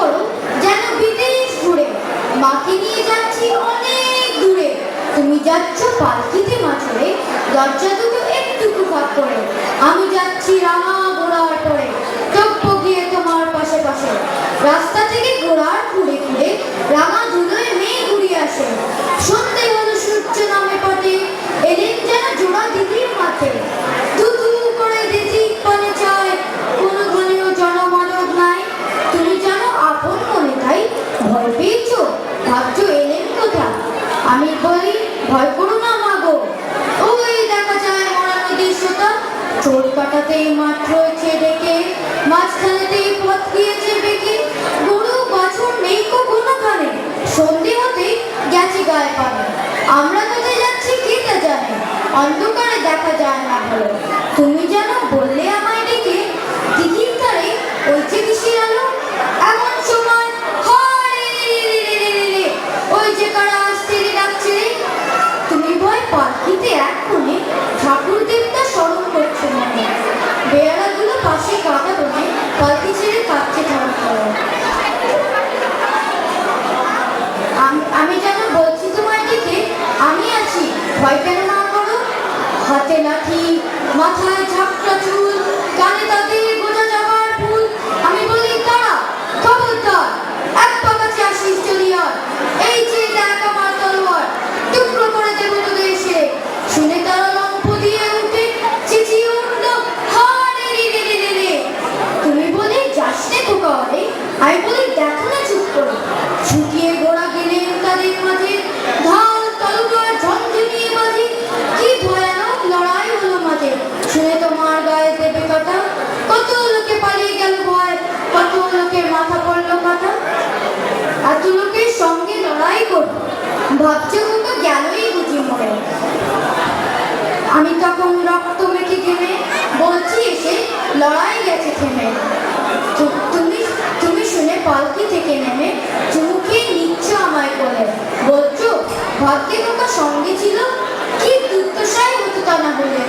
করো যেন বিদেশ ঘুরে, মাকে নিয়ে যাচ্ছি অনেক দূরে। তুমি যাচ্ছ পালকিতে মাছরে, দরজা দুটো একটুকু ফাঁক করে। আমি যাচ্ছি রাঙা ঘোড়ার পরে, টপ্প গিয়ে তোমার পাশে পাশে। রাস্তা থেকে ঘোড়ার ঘুরে ঘুরে রাঙা ধুলোয় মেয়ে ঘুরিয়ে আসে। সন্ধে হলো সূর্য নামে পথে, এলেন যেন জোড়া দিদির মাঠে। ধু ধু করে দিদি পানে চায়, কোনো ঘরেও জনমানব নাই। তুমি জানো আপন মনে তাই ভয় পেয়েছো, ভাবছো এলেন কোথায়। আমি বলি ভয় করো না মাগো, ওই দেখা যায় মরা নদীর সোতা। চোর কাটাতেই মাঠ রয়েছে ডেকে, মাঝখানেতেই পথ গিয়েছে বেঁকে। গরু বাছুর নেই কো কোনোখানে, সন্ধে হতে গেছে গায়ে পানে। আমরা কোথায় যাচ্ছি কে তা জানে, অন্ধকারে দেখা যায় না ভালো। তুমি যেন বললে আমায় ডেকে, দিঘির ধারে ওই যে কিসের আলো। এমন সময় হায় রে রে রে রে রে রে, ওই যে কারা আসছে রে ডাকছে রে। তুমি ভয় পালকিতে এক কোণে ঠাকুর দেবতা স্মরণ করছো মনে। বেয়ারাগুলো পাশে কাটা বনে পালকি ছেড়ে কাঁদছে ঠাকুর। আমি যেন বলছি তোমায় ডেকে, আমি আছি ভয় কেন না করো। হাতে লাঠি, মাথায় ঝাপটা চুল, কানে তাদের বোঝা যাবার ফুল। আমি বলি তারা খবরদার, এক পা কাছে আসিস যদি আর। এই যে দেখ আমার তলোয়ার, টুকরো করে দেবো তোদের এসে। শুনে তারা লম্ফ দিয়ে উঠে চেঁচিয়ে উঠল হায় রে রে রে রে রে। তুমি বলে যাস রে খোকা রে, আমি বলি দেখো না চুপ করে। ছুটিয়ে গোড়া গেলেন তাদের মাঝে, ঢাল তলোয়ার ঝনঝনিয়ে বাজে। কি ভয়ানক লড়াই হলো মাঝে, শুনে তোমার গায়ে দেবে কাটা। কত লোকে পালিয়ে গেল ভয়, কত লোকের মাথা পড়লো কাটা। এত লোকের সঙ্গে লড়াই করবো, ভাবছো তো গেলই বুঝি মরে। আমি তখন রক্ত মেখে ঘেমে বলছি এসে লড়াই গেছে থেমে। তুমি তুমি শুনে পালকি থেকে নেমে চুমুকে নিচ্ছ আমায় কোলে, বলছো ভাগ্যে তোমার সঙ্গে ছিল, কি দুর্দশাই হতো তা না বলে।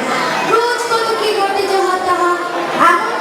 রোজ কত কি ঘটে যাহা তাহা, এমন